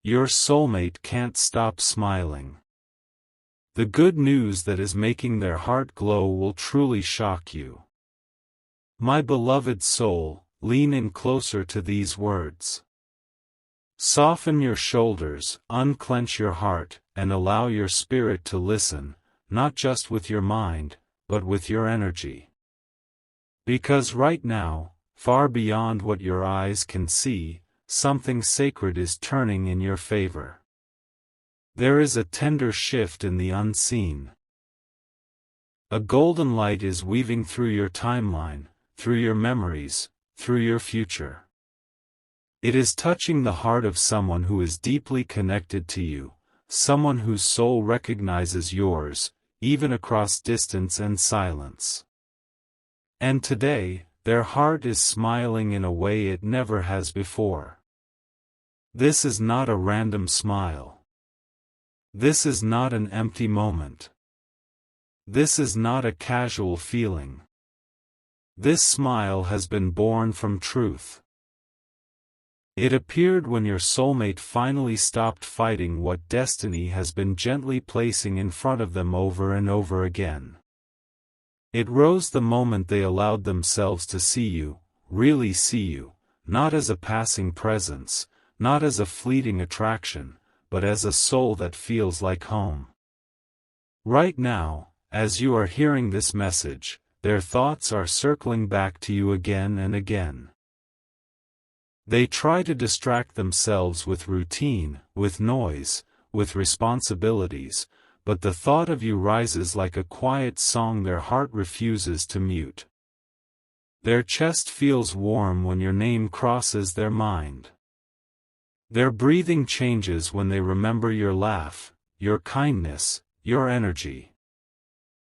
Your soulmate can't stop smiling. The good news that is making their heart glow will truly shock you. My beloved soul, lean in closer to these words. Soften your shoulders, unclench your heart, and allow your spirit to listen, not just with your mind, but with your energy. Because right now, far beyond what your eyes can see, something sacred is turning in your favor. There is a tender shift in the unseen. A golden light is weaving through your timeline, through your memories, through your future. It is touching the heart of someone who is deeply connected to you, someone whose soul recognizes yours, even across distance and silence. And today, their heart is smiling in a way it never has before. This is not a random smile. This is not an empty moment. This is not a casual feeling. This smile has been born from truth. It appeared when your soulmate finally stopped fighting what destiny has been gently placing in front of them over and over again. It rose the moment they allowed themselves to see you, really see you, not as a passing presence, not as a fleeting attraction, but as a soul that feels like home. Right now, as you are hearing this message, their thoughts are circling back to you again and again. They try to distract themselves with routine, with noise, with responsibilities, but the thought of you rises like a quiet song their heart refuses to mute. Their chest feels warm when your name crosses their mind. Their breathing changes when they remember your laugh, your kindness, your energy.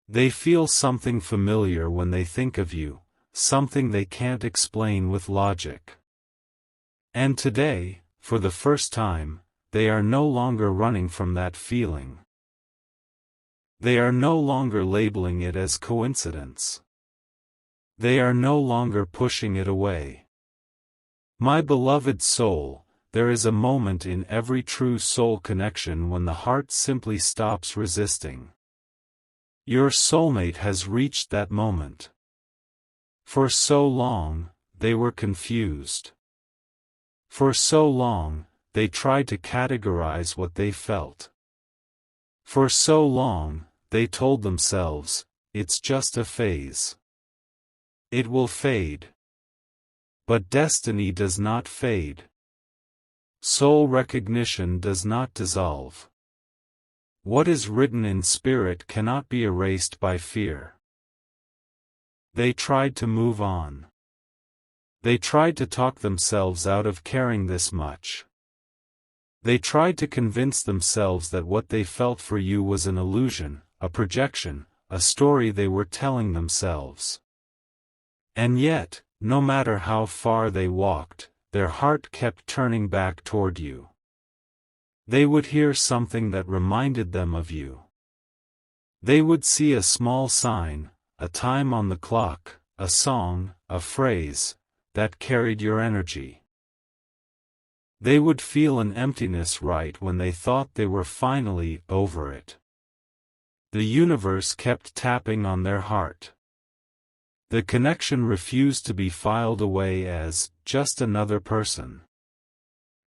They feel something familiar when they think of you, something they can't explain with logic. And today, for the first time, they are no longer running from that feeling. They are no longer labeling it as coincidence. They are no longer pushing it away. My beloved soul, there is a moment in every true soul connection when the heart simply stops resisting. Your soulmate has reached that moment. For so long, they were confused. For so long, they tried to categorize what they felt. For so long, they told themselves, it's just a phase. It will fade. But destiny does not fade. Soul recognition does not dissolve. What is written in spirit cannot be erased by fear. They tried to move on. They tried to talk themselves out of caring this much. They tried to convince themselves that what they felt for you was an illusion, a projection, a story they were telling themselves. And yet, no matter how far they walked, their heart kept turning back toward you. They would hear something that reminded them of you. They would see a small sign, a time on the clock, a song, a phrase, that carried your energy. They would feel an emptiness right when they thought they were finally over it. The universe kept tapping on their heart. The connection refused to be filed away as just another person.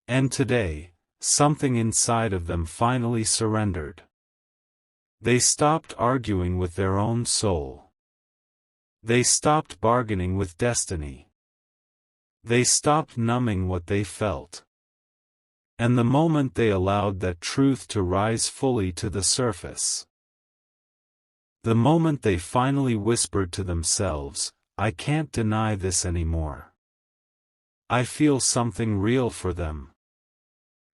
And today, something inside of them finally surrendered. They stopped arguing with their own soul. They stopped bargaining with destiny. They stopped numbing what they felt. And the moment they allowed that truth to rise fully to the surface. The moment they finally whispered to themselves, I can't deny this anymore. I feel something real for them.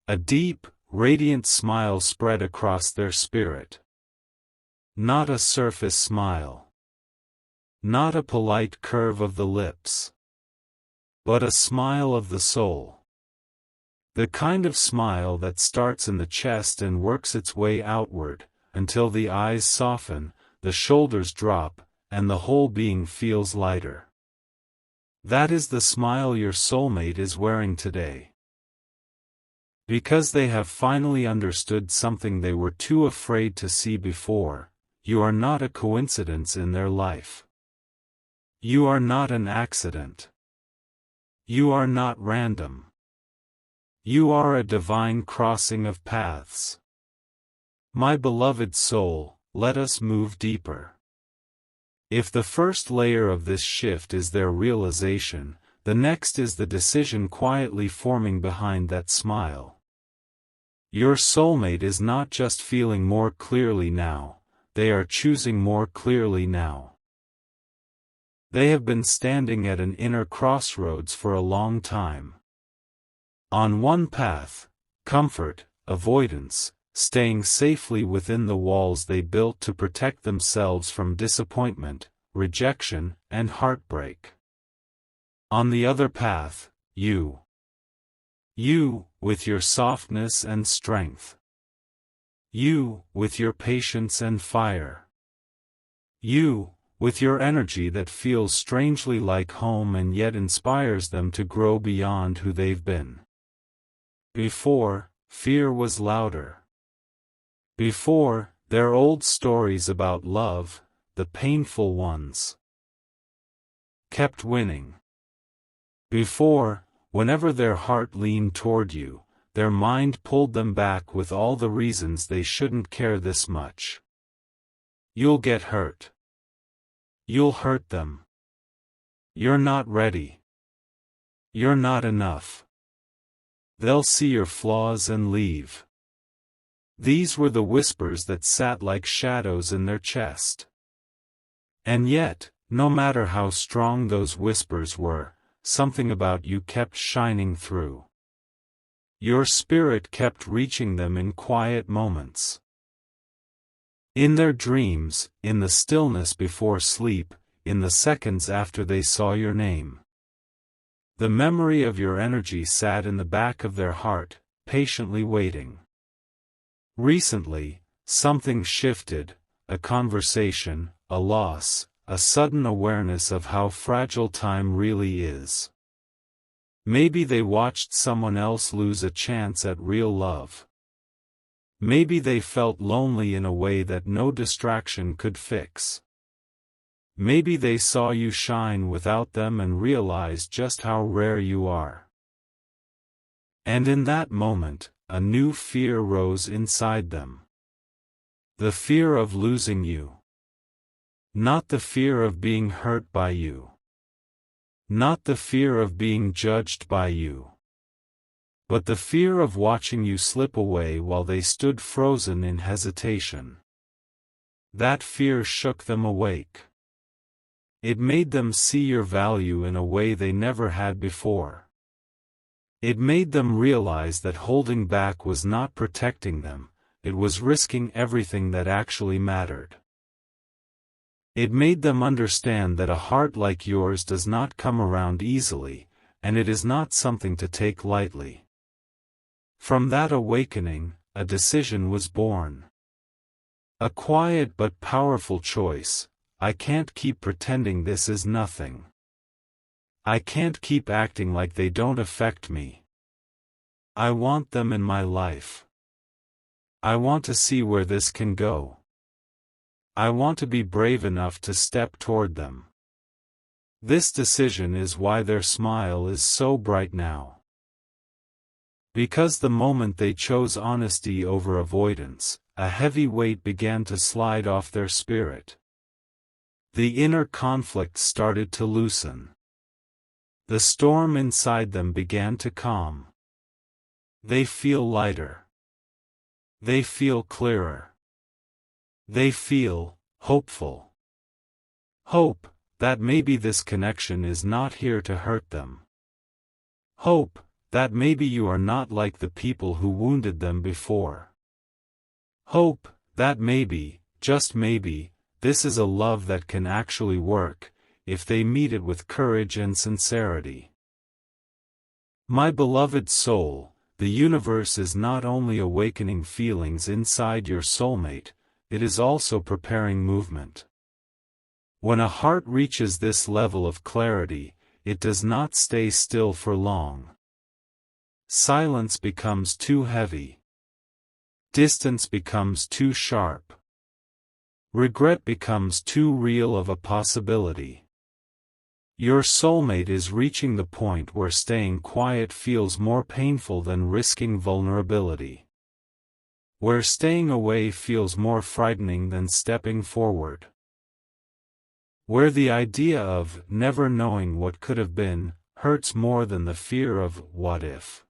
A deep, radiant smile spread across their spirit. Not a surface smile. Not a polite curve of the lips. But a smile of the soul. The kind of smile that starts in the chest and works its way outward, until the eyes soften, the shoulders drop, and the whole being feels lighter. That is the smile your soulmate is wearing today. Because they have finally understood something they were too afraid to see before. You are not a coincidence in their life. You are not an accident. You are not random. You are a divine crossing of paths. My beloved soul, let us move deeper. If the first layer of this shift is their realization, the next is the decision quietly forming behind that smile. Your soulmate is not just feeling more clearly now, they are choosing more clearly now. They have been standing at an inner crossroads for a long time. On one path, comfort, avoidance, staying safely within the walls they built to protect themselves from disappointment, rejection, and heartbreak. On the other path, you. You, with your softness and strength. You, with your patience and fire. You, with your energy that feels strangely like home and yet inspires them to grow beyond who they've been. Before, fear was louder. Before, their old stories about love, the painful ones, kept winning. Before, whenever their heart leaned toward you, their mind pulled them back with all the reasons they shouldn't care this much. You'll get hurt. You'll hurt them. You're not ready. You're not enough. They'll see your flaws and leave. These were the whispers that sat like shadows in their chest. And yet, no matter how strong those whispers were, something about you kept shining through. Your spirit kept reaching them in quiet moments. In their dreams, in the stillness before sleep, in the seconds after they saw your name. The memory of your energy sat in the back of their heart, patiently waiting. Recently, something shifted, a conversation, a loss, a sudden awareness of how fragile time really is. Maybe they watched someone else lose a chance at real love. Maybe they felt lonely in a way that no distraction could fix. Maybe they saw you shine without them and realized just how rare you are. And in that moment, a new fear rose inside them. The fear of losing you. Not the fear of being hurt by you. Not the fear of being judged by you. But the fear of watching you slip away while they stood frozen in hesitation. That fear shook them awake. It made them see your value in a way they never had before. It made them realize that holding back was not protecting them, it was risking everything that actually mattered. It made them understand that a heart like yours does not come around easily, and it is not something to take lightly. From that awakening, a decision was born. A quiet but powerful choice. I can't keep pretending this is nothing. I can't keep acting like they don't affect me. I want them in my life. I want to see where this can go. I want to be brave enough to step toward them. This decision is why their smile is so bright now. Because the moment they chose honesty over avoidance, a heavy weight began to slide off their spirit. The inner conflict started to loosen. The storm inside them began to calm. They feel lighter. They feel clearer. They feel hopeful. Hope that maybe this connection is not here to hurt them. Hope that maybe you are not like the people who wounded them before. Hope that maybe, just maybe, this is a love that can actually work, if they meet it with courage and sincerity. My beloved soul, the universe is not only awakening feelings inside your soulmate, it is also preparing movement. When a heart reaches this level of clarity, it does not stay still for long. Silence becomes too heavy. Distance becomes too sharp. Regret becomes too real of a possibility. Your soulmate is reaching the point where staying quiet feels more painful than risking vulnerability. Where staying away feels more frightening than stepping forward. Where the idea of never knowing what could have been hurts more than the fear of what if.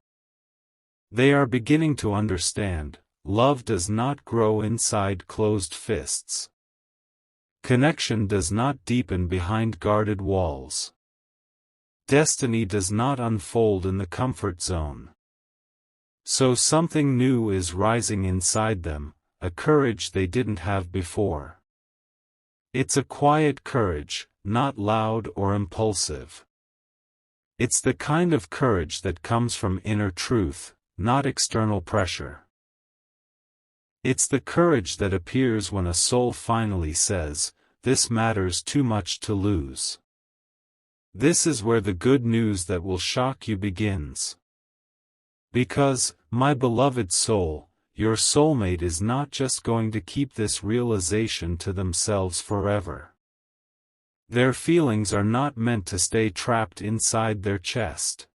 They are beginning to understand, love does not grow inside closed fists. Connection does not deepen behind guarded walls. Destiny does not unfold in the comfort zone. So something new is rising inside them, a courage they didn't have before. It's a quiet courage, not loud or impulsive. It's the kind of courage that comes from inner truth, not external pressure. It's the courage that appears when a soul finally says, "This matters too much to lose." This is where the good news that will shock you begins. Because, my beloved soul, your soulmate is not just going to keep this realization to themselves forever. Their feelings are not meant to stay trapped inside their chest.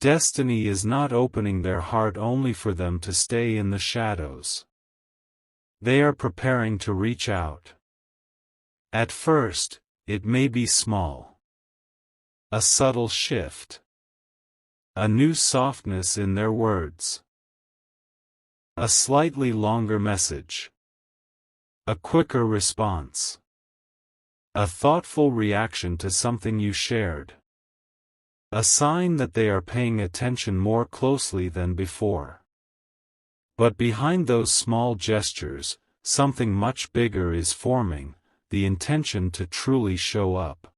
Destiny is not opening their heart only for them to stay in the shadows. They are preparing to reach out. At first, it may be small. A subtle shift. A new softness in their words. A slightly longer message. A quicker response. A thoughtful reaction to something you shared. A sign that they are paying attention more closely than before. But behind those small gestures, something much bigger is forming, the intention to truly show up.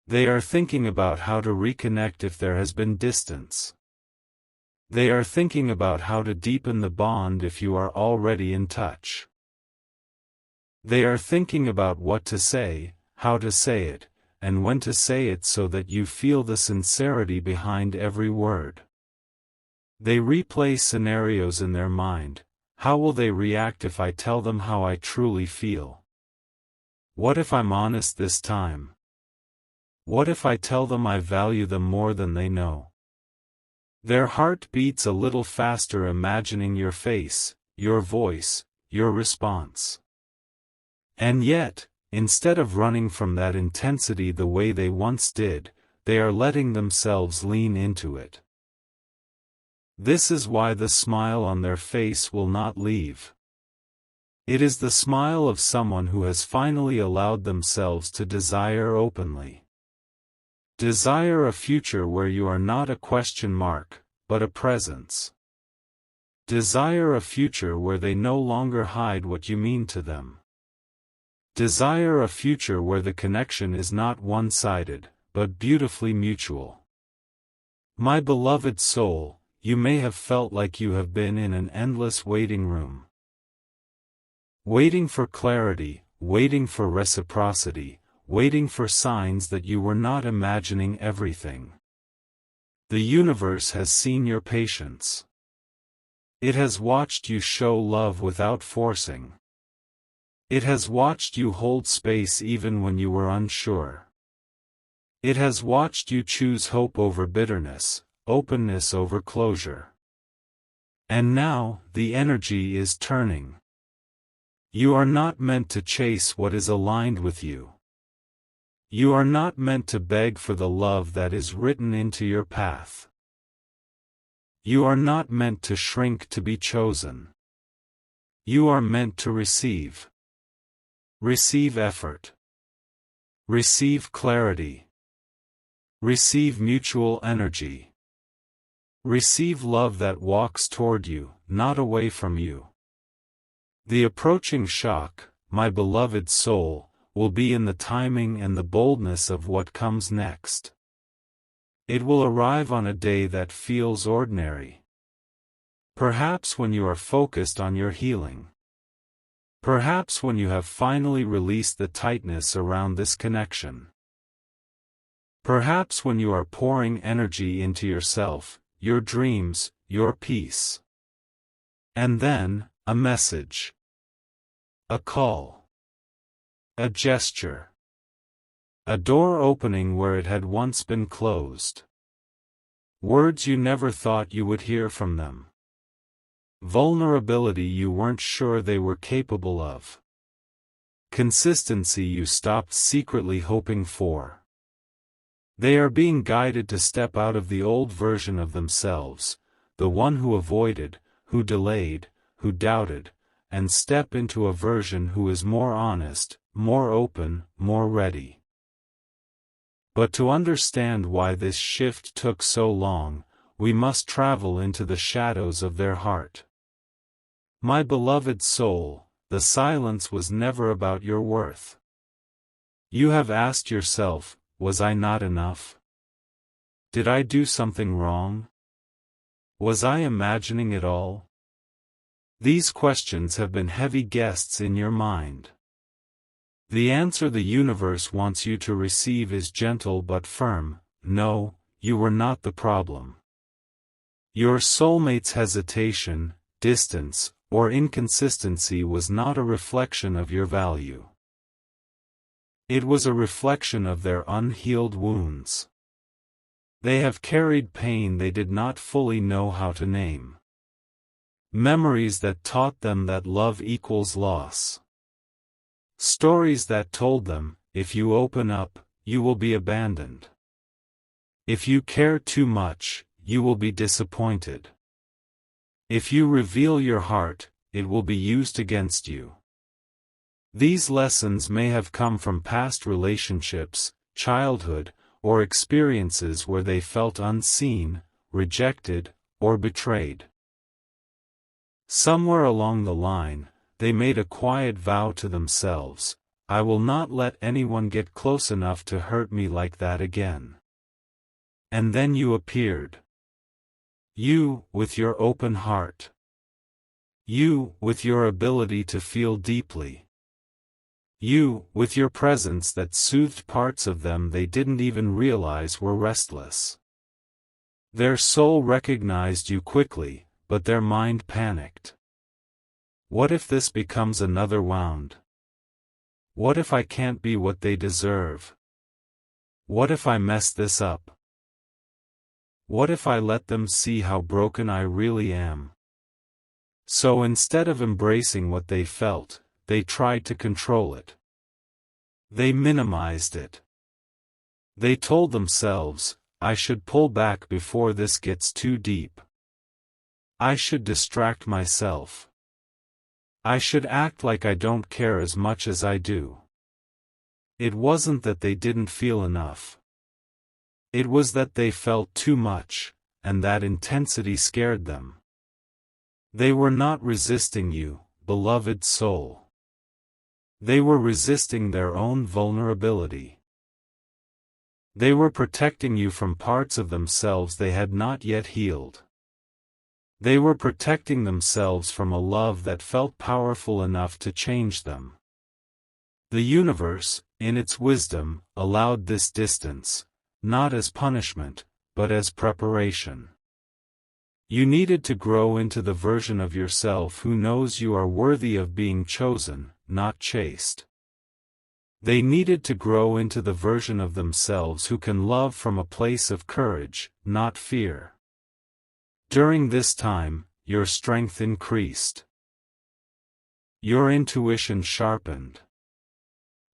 They are thinking about how to reconnect if there has been distance. They are thinking about how to deepen the bond if you are already in touch. They are thinking about what to say, how to say it, and when to say it so that you feel the sincerity behind every word. They replay scenarios in their mind. How will they react if I tell them how I truly feel? What if I'm honest this time? What if I tell them I value them more than they know? Their heart beats a little faster imagining your face, your voice, your response. And yet, instead of running from that intensity the way they once did, they are letting themselves lean into it. This is why the smile on their face will not leave. It is the smile of someone who has finally allowed themselves to desire openly. Desire a future where you are not a question mark, but a presence. Desire a future where they no longer hide what you mean to them. Desire a future where the connection is not one-sided, but beautifully mutual. My beloved soul, you may have felt like you have been in an endless waiting room. Waiting for clarity, waiting for reciprocity, waiting for signs that you were not imagining everything. The universe has seen your patience. It has watched you show love without forcing. It has watched you hold space even when you were unsure. It has watched you choose hope over bitterness, openness over closure. And now, the energy is turning. You are not meant to chase what is aligned with you. You are not meant to beg for the love that is written into your path. You are not meant to shrink to be chosen. You are meant to receive. Receive effort. Receive clarity. Receive mutual energy. Receive love that walks toward you, not away from you. The approaching shock, my beloved soul, will be in the timing and the boldness of what comes next. It will arrive on a day that feels ordinary. Perhaps when you are focused on your healing. Perhaps when you have finally released the tightness around this connection. Perhaps when you are pouring energy into yourself, your dreams, your peace. And then, a message. A call. A gesture. A door opening where it had once been closed. Words you never thought you would hear from them. Vulnerability you weren't sure they were capable of. Consistency you stopped secretly hoping for. They are being guided to step out of the old version of themselves, the one who avoided, who delayed, who doubted, and step into a version who is more honest, more open, more ready. But to understand why this shift took so long, we must travel into the shadows of their heart. My beloved soul, the silence was never about your worth. You have asked yourself, was I not enough? Did I do something wrong? Was I imagining it all? These questions have been heavy guests in your mind. The answer the universe wants you to receive is gentle but firm: no, you were not the problem. Your soulmate's hesitation, distance, or inconsistency was not a reflection of your value. It was a reflection of their unhealed wounds. They have carried pain they did not fully know how to name. Memories that taught them that love equals loss. Stories that told them, if you open up, you will be abandoned. If you care too much, you will be disappointed. If you reveal your heart, it will be used against you. These lessons may have come from past relationships, childhood, or experiences where they felt unseen, rejected, or betrayed. Somewhere along the line, they made a quiet vow to themselves: I will not let anyone get close enough to hurt me like that again. And then you appeared. You, with your open heart. You, with your ability to feel deeply. You, with your presence that soothed parts of them they didn't even realize were restless. Their soul recognized you quickly, but their mind panicked. What if this becomes another wound? What if I can't be what they deserve? What if I mess this up? What if I let them see how broken I really am? So instead of embracing what they felt, they tried to control it. They minimized it. They told themselves, I should pull back before this gets too deep. I should distract myself. I should act like I don't care as much as I do. It wasn't that they didn't feel enough. It was that they felt too much, and that intensity scared them. They were not resisting you, beloved soul. They were resisting their own vulnerability. They were protecting you from parts of themselves they had not yet healed. They were protecting themselves from a love that felt powerful enough to change them. The universe, in its wisdom, allowed this distance, not as punishment, but as preparation. You needed to grow into the version of yourself who knows you are worthy of being chosen, not chased. They needed to grow into the version of themselves who can love from a place of courage, not fear. During this time, your strength increased. Your intuition sharpened.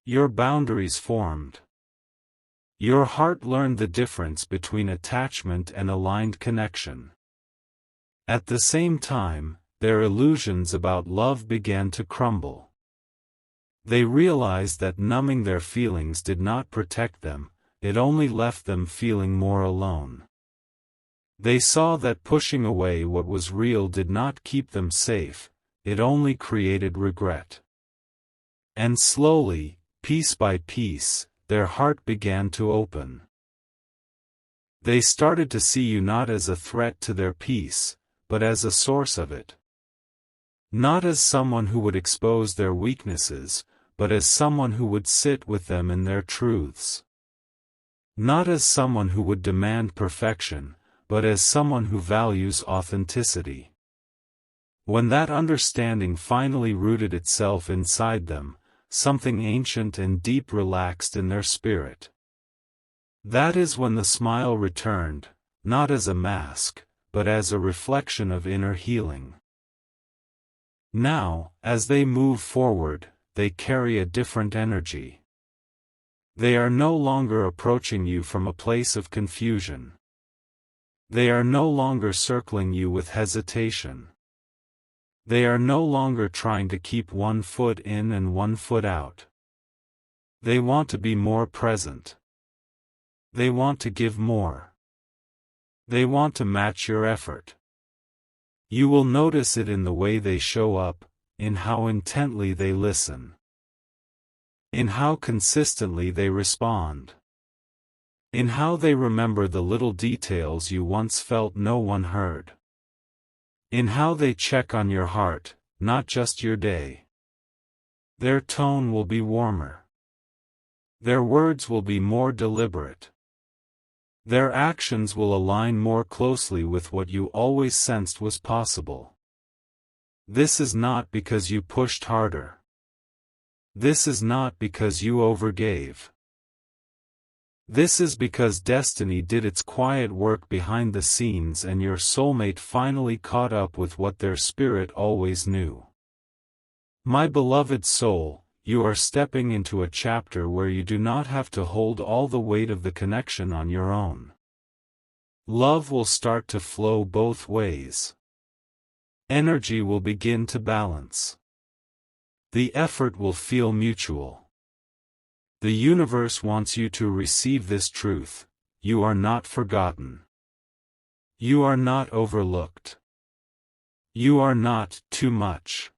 Your boundaries formed. Your heart learned the difference between attachment and aligned connection. At the same time, their illusions about love began to crumble. They realized that numbing their feelings did not protect them, it only left them feeling more alone. They saw that pushing away what was real did not keep them safe, it only created regret. And slowly, piece by piece, their heart began to open. They started to see you not as a threat to their peace, but as a source of it. Not as someone who would expose their weaknesses, but as someone who would sit with them in their truths. Not as someone who would demand perfection, but as someone who values authenticity. When that understanding finally rooted itself inside them, something ancient and deep relaxed in their spirit. That is when the smile returned, not as a mask, but as a reflection of inner healing. Now, as they move forward, they carry a different energy. They are no longer approaching you from a place of confusion. They are no longer circling you with hesitation. They are no longer trying to keep one foot in and one foot out. They want to be more present. They want to give more. They want to match your effort. You will notice it in the way they show up, in how intently they listen, in how consistently they respond, in how they remember the little details you once felt no one heard, in how they check on your heart, not just your day. Their tone will be warmer. Their words will be more deliberate. Their actions will align more closely with what you always sensed was possible. This is not because you pushed harder. This is not because you overgave. This is because destiny did its quiet work behind the scenes and your soulmate finally caught up with what their spirit always knew. My beloved soul, you are stepping into a chapter where you do not have to hold all the weight of the connection on your own. Love will start to flow both ways. Energy will begin to balance. The effort will feel mutual. The universe wants you to receive this truth: you are not forgotten. You are not overlooked. You are not too much.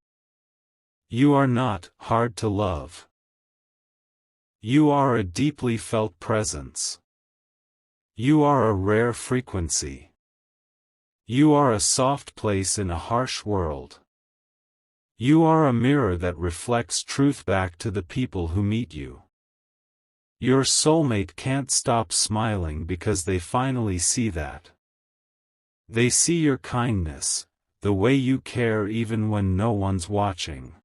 You are not hard to love. You are a deeply felt presence. You are a rare frequency. You are a soft place in a harsh world. You are a mirror that reflects truth back to the people who meet you. Your soulmate can't stop smiling because they finally see that. They see your kindness, the way you care even when no one's watching.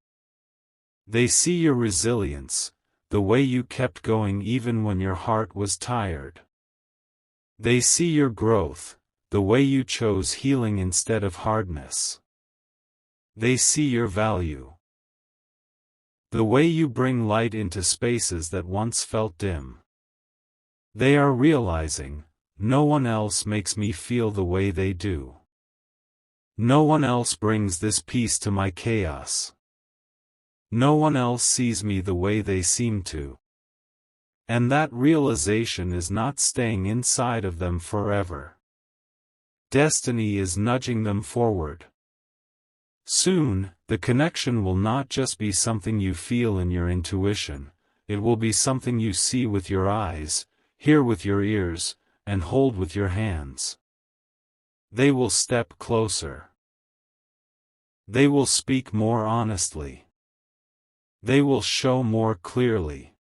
They see your resilience, the way you kept going even when your heart was tired. They see your growth, the way you chose healing instead of hardness. They see your value, the way you bring light into spaces that once felt dim. They are realizing, no one else makes me feel the way they do. No one else brings this peace to my chaos. No one else sees me the way they seem to. And that realization is not staying inside of them forever. Destiny is nudging them forward. Soon, the connection will not just be something you feel in your intuition, it will be something you see with your eyes, hear with your ears, and hold with your hands. They will step closer. They will speak more honestly. They will show more clearly.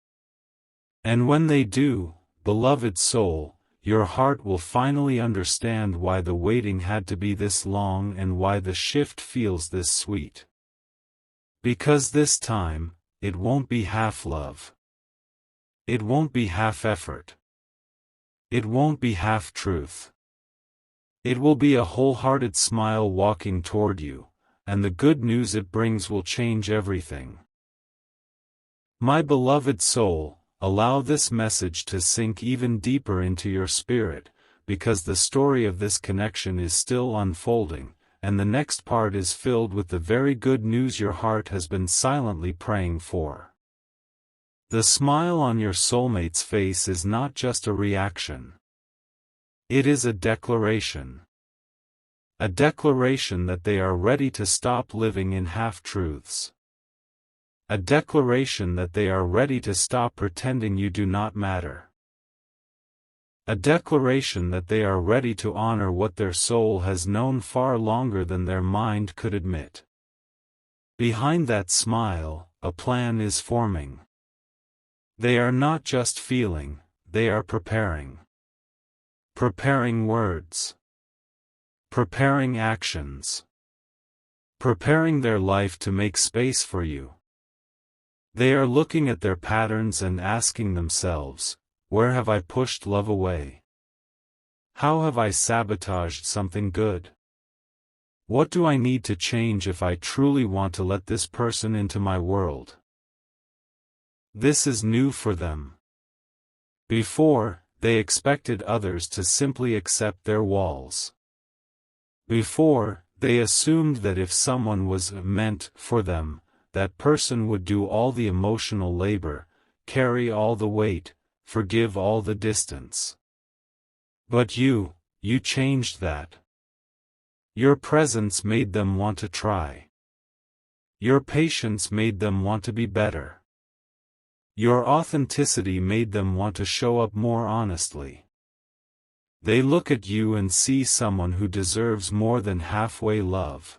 And when they do, beloved soul, your heart will finally understand why the waiting had to be this long and why the shift feels this sweet. Because this time, it won't be half love. It won't be half effort. It won't be half truth. It will be a wholehearted smile walking toward you, and the good news it brings will change everything. My beloved soul, allow this message to sink even deeper into your spirit, because the story of this connection is still unfolding, and the next part is filled with the very good news your heart has been silently praying for. The smile on your soulmate's face is not just a reaction. It is a declaration. A declaration that they are ready to stop living in half-truths. A declaration that they are ready to stop pretending you do not matter. A declaration that they are ready to honor what their soul has known far longer than their mind could admit. Behind that smile, a plan is forming. They are not just feeling, they are preparing. Preparing words. preparing actions. Preparing their life to make space for you. They are looking at their patterns and asking themselves, where have I pushed love away? How have I sabotaged something good? What do I need to change if I truly want to let this person into my world? This is new for them. Before, they expected others to simply accept their walls. Before, they assumed that if someone was meant for them, that person would do all the emotional labor, carry all the weight, forgive all the distance. But you changed that. Your presence made them want to try. Your patience made them want to be better. Your authenticity made them want to show up more honestly. They look at you and see someone who deserves more than halfway love.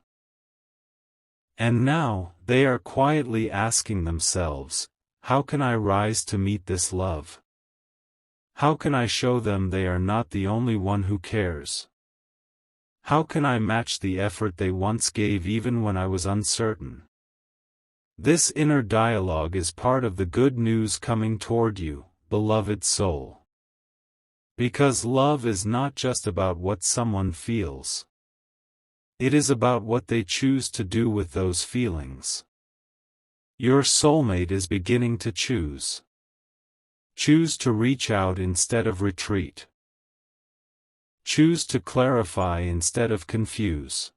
And now, they are quietly asking themselves, how can I rise to meet this love? How can I show them they are not the only one who cares? How can I match the effort they once gave even when I was uncertain? This inner dialogue is part of the good news coming toward you, beloved soul. Because love is not just about what someone feels. It is about what they choose to do with those feelings. Your soulmate is beginning to choose. Choose to reach out instead of retreat. Choose to clarify instead of confuse.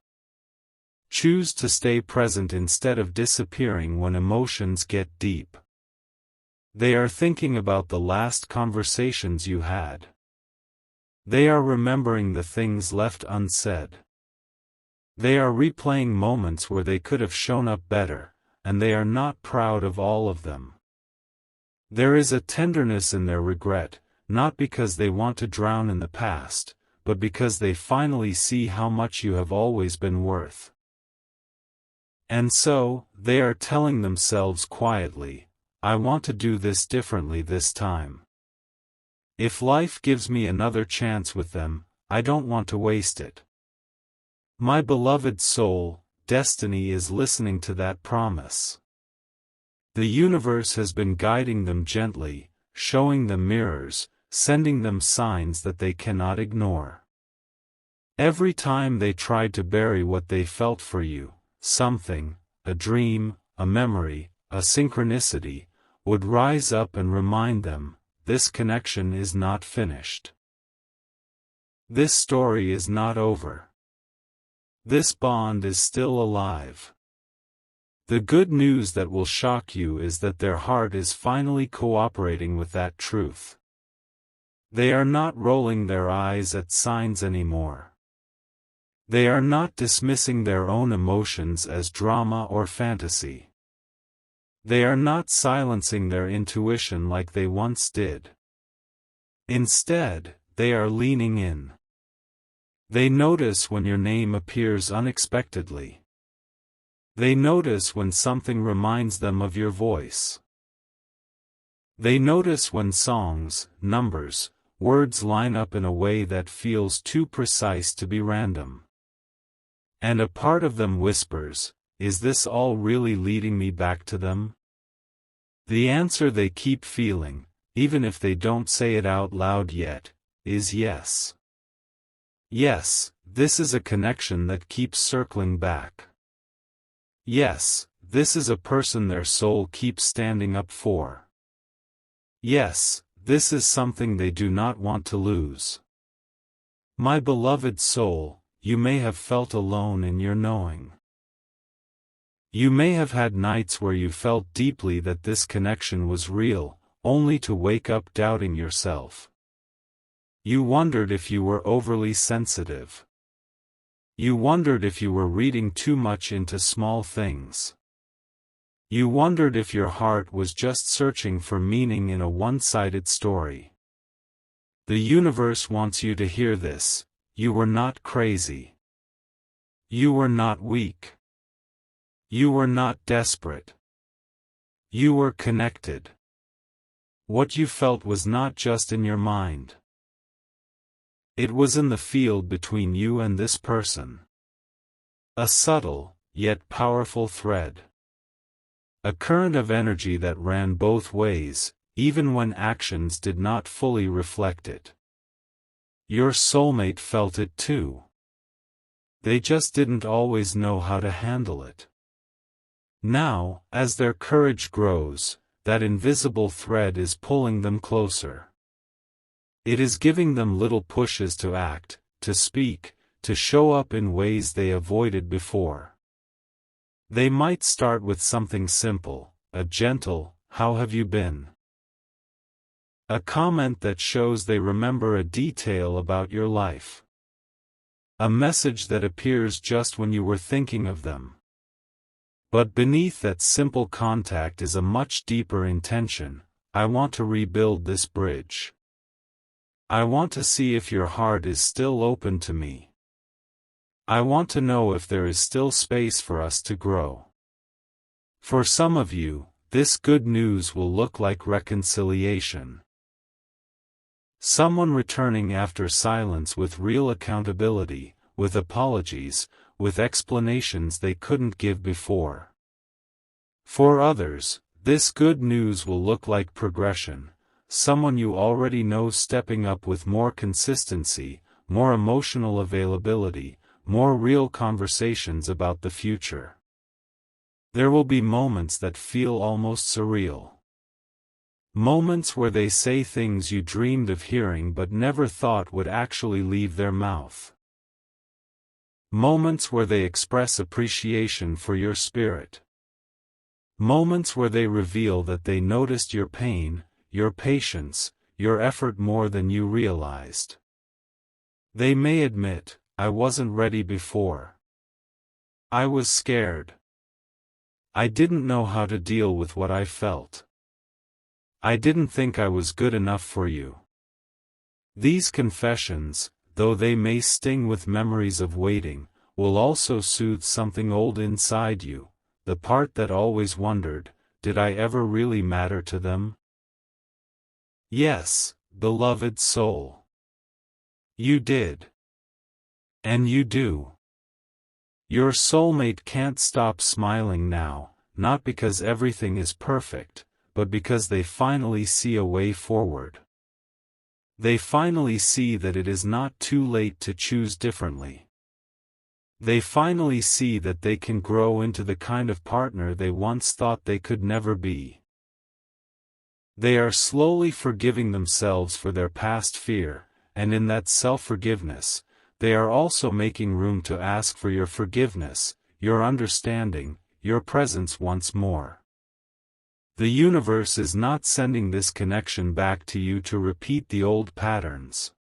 Choose to stay present instead of disappearing when emotions get deep. They are thinking about the last conversations you had. They are remembering the things left unsaid. They are replaying moments where they could have shown up better, and they are not proud of all of them. There is a tenderness in their regret, not because they want to drown in the past, but because they finally see how much you have always been worth. And so, they are telling themselves quietly, I want to do this differently this time. If life gives me another chance with them, I don't want to waste it. My beloved soul, destiny is listening to that promise. The universe has been guiding them gently, showing them mirrors, sending them signs that they cannot ignore. Every time they tried to bury what they felt for you, something, a dream, a memory, a synchronicity, would rise up and remind them, this connection is not finished. This story is not over. This bond is still alive. The good news that will shock you is that their heart is finally cooperating with that truth. They are not rolling their eyes at signs anymore. They are not dismissing their own emotions as drama or fantasy. They are not silencing their intuition like they once did. Instead, they are leaning in. They notice when your name appears unexpectedly. They notice when something reminds them of your voice. They notice when songs, numbers, words line up in a way that feels too precise to be random. And a part of them whispers, is this all really leading me back to them? The answer they keep feeling, even if they don't say it out loud yet, is yes. Yes, this is a connection that keeps circling back. Yes, this is a person their soul keeps standing up for. Yes, this is something they do not want to lose. My beloved soul, you may have felt alone in your knowing. You may have had nights where you felt deeply that this connection was real, only to wake up doubting yourself. You wondered if you were overly sensitive. You wondered if you were reading too much into small things. You wondered if your heart was just searching for meaning in a one-sided story. The universe wants you to hear this. You were not crazy. You were not weak. You were not desperate. You were connected. What you felt was not just in your mind. It was in the field between you and this person. A subtle, yet powerful thread. A current of energy that ran both ways, even when actions did not fully reflect it. Your soulmate felt it too. They just didn't always know how to handle it. Now, as their courage grows, that invisible thread is pulling them closer. It is giving them little pushes to act, to speak, to show up in ways they avoided before. They might start with something simple, a gentle, "How have you been?" A comment that shows they remember a detail about your life. A message that appears just when you were thinking of them. But beneath that simple contact is a much deeper intention. I want to rebuild this bridge. I want to see if your heart is still open to me. I want to know if there is still space for us to grow. For some of you, this good news will look like reconciliation. Someone returning after silence with real accountability, with apologies, with explanations they couldn't give before. For others, this good news will look like progression. Someone you already know stepping up with more consistency, more emotional availability, more real conversations about the future. There will be moments that feel almost surreal. Moments where they say things you dreamed of hearing but never thought would actually leave their mouth. Moments where they express appreciation for your spirit. Moments where they reveal that they noticed your pain, your patience, your effort more than you realized. They may admit, "I wasn't ready before. I was scared. I didn't know how to deal with what I felt. I didn't think I was good enough for you." These confessions, though they may sting with memories of waiting, will also soothe something old inside you, the part that always wondered, did I ever really matter to them? Yes, beloved soul. You did. And you do. Your soulmate can't stop smiling now, not because everything is perfect, but because they finally see a way forward. They finally see that it is not too late to choose differently. They finally see that they can grow into the kind of partner they once thought they could never be. They are slowly forgiving themselves for their past fear, and in that self-forgiveness, they are also making room to ask for your forgiveness, your understanding, your presence once more. The universe is not sending this connection back to you to repeat the old patterns.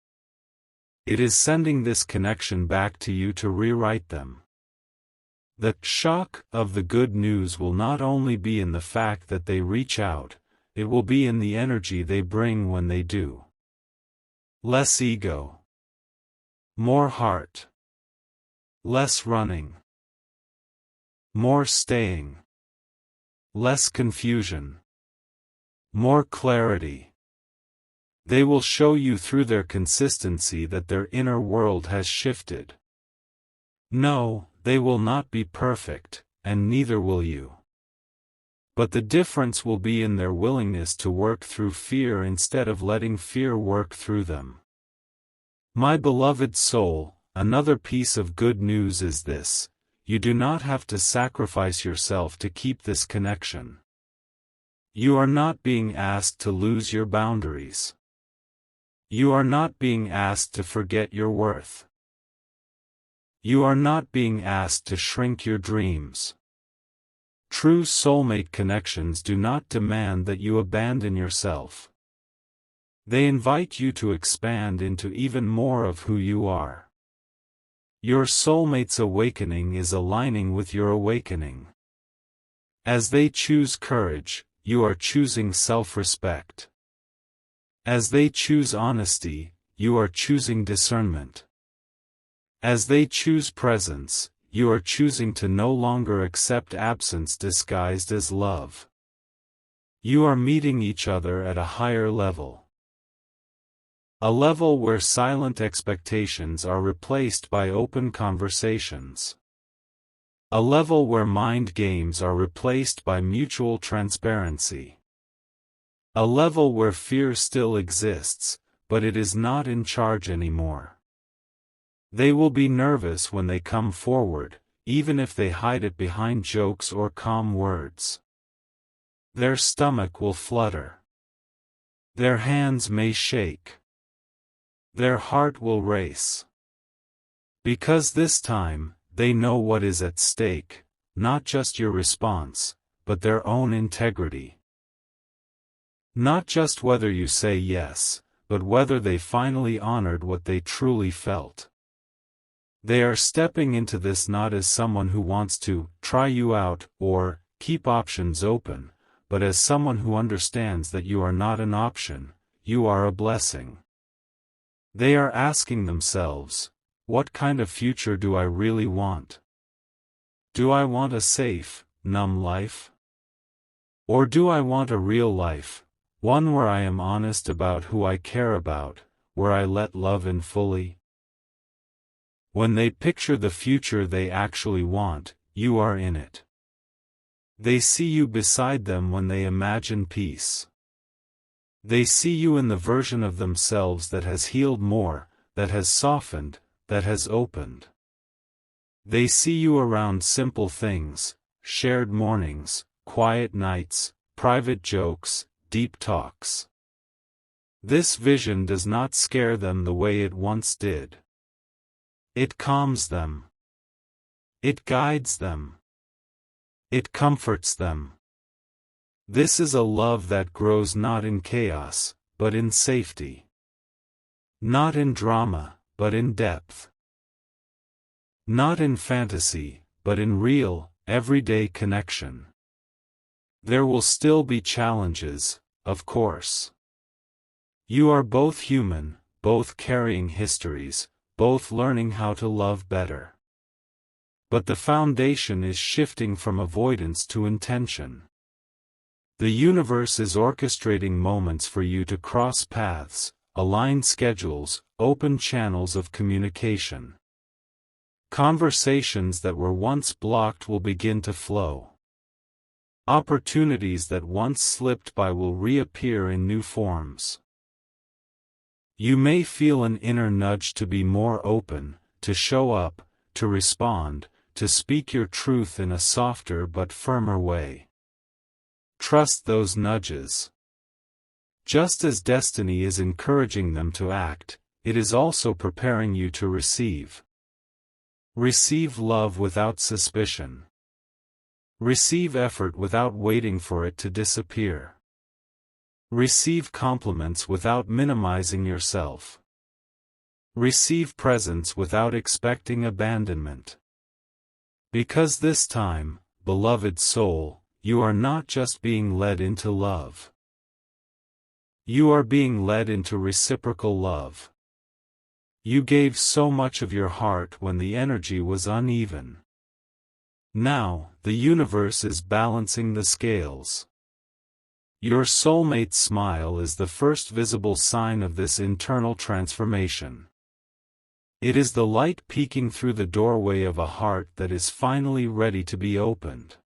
It is sending this connection back to you to rewrite them. The shock of the good news will not only be in the fact that they reach out, it will be in the energy they bring when they do. Less ego. More heart. Less running. More staying. Less confusion. More clarity. They will show you through their consistency that their inner world has shifted. No, they will not be perfect, and neither will you. But the difference will be in their willingness to work through fear instead of letting fear work through them. My beloved soul, another piece of good news is this: you do not have to sacrifice yourself to keep this connection. You are not being asked to lose your boundaries. You are not being asked to forget your worth. You are not being asked to shrink your dreams. True soulmate connections do not demand that you abandon yourself. They invite you to expand into even more of who you are. Your soulmate's awakening is aligning with your awakening. As they choose courage, you are choosing self-respect. As they choose honesty, you are choosing discernment. As they choose presence, you are choosing to no longer accept absence disguised as love. You are meeting each other at a higher level. A level where silent expectations are replaced by open conversations. A level where mind games are replaced by mutual transparency. A level where fear still exists, but it is not in charge anymore. They will be nervous when they come forward, even if they hide it behind jokes or calm words. Their stomach will flutter. Their hands may shake. Their heart will race. Because this time, they know what is at stake, not just your response, but their own integrity. Not just whether you say yes, but whether they finally honored what they truly felt. They are stepping into this not as someone who wants to try you out or keep options open, but as someone who understands that you are not an option, you are a blessing. They are asking themselves, what kind of future do I really want? Do I want a safe, numb life? Or do I want a real life, one where I am honest about who I care about, where I let love in fully? When they picture the future they actually want, you are in it. They see you beside them when they imagine peace. They see you in the version of themselves that has healed more, that has softened, that has opened. They see you around simple things, shared mornings, quiet nights, private jokes, deep talks. This vision does not scare them the way it once did. It calms them. It guides them. It comforts them. This is a love that grows not in chaos, but in safety. Not in drama, but in depth. Not in fantasy, but in real, everyday connection. There will still be challenges, of course. You are both human, both carrying histories, both learning how to love better. But the foundation is shifting from avoidance to intention. The universe is orchestrating moments for you to cross paths, align schedules, open channels of communication. Conversations that were once blocked will begin to flow. Opportunities that once slipped by will reappear in new forms. You may feel an inner nudge to be more open, to show up, to respond, to speak your truth in a softer but firmer way. Trust those nudges. Just as destiny is encouraging them to act, it is also preparing you to receive. Receive love without suspicion. Receive effort without waiting for it to disappear. Receive compliments without minimizing yourself. Receive presence without expecting abandonment. Because this time, beloved soul, you are not just being led into love. You are being led into reciprocal love. You gave so much of your heart when the energy was uneven. Now, the universe is balancing the scales. Your soulmate smile is the first visible sign of this internal transformation. It is the light peeking through the doorway of a heart that is finally ready to be opened.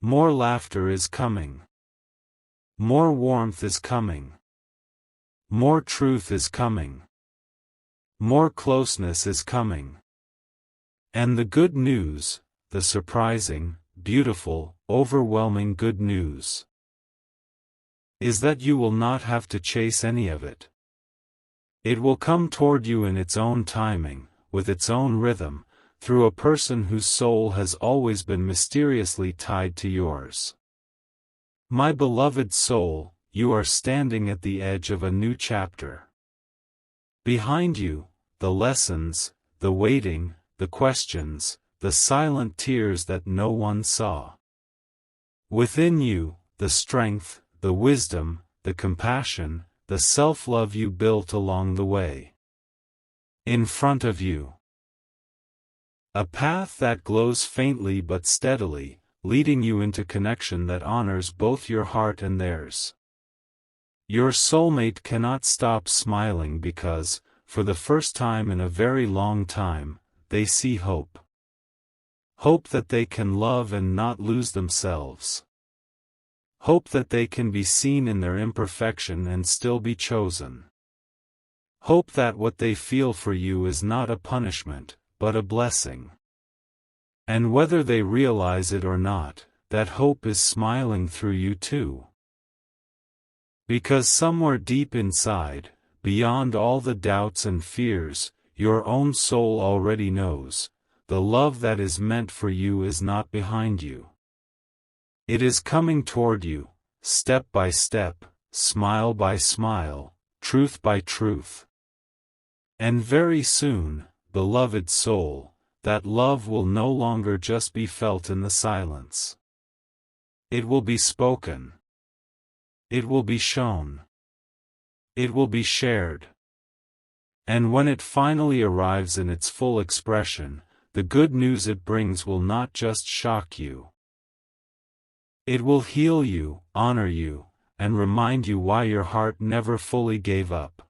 More laughter is coming. More warmth is coming. More truth is coming. More closeness is coming. And the good news, the surprising, beautiful, overwhelming good news, is that you will not have to chase any of it. It will come toward you in its own timing, with its own rhythm, through a person whose soul has always been mysteriously tied to yours. My beloved soul, you are standing at the edge of a new chapter. Behind you, the lessons, the waiting, the questions, the silent tears that no one saw. Within you, the strength, the wisdom, the compassion, the self-love you built along the way. In front of you, a path that glows faintly but steadily, leading you into connection that honors both your heart and theirs. Your soulmate cannot stop smiling because, for the first time in a very long time, they see hope. Hope that they can love and not lose themselves. Hope that they can be seen in their imperfection and still be chosen. Hope that what they feel for you is not a punishment, but a blessing. And whether they realize it or not, that hope is smiling through you too. Because somewhere deep inside, beyond all the doubts and fears, your own soul already knows, the love that is meant for you is not behind you. It is coming toward you, step by step, smile by smile, truth by truth. And very soon, beloved soul, that love will no longer just be felt in the silence. It will be spoken. It will be shown. It will be shared. And when it finally arrives in its full expression, the good news it brings will not just shock you. It will heal you, honor you, and remind you why your heart never fully gave up.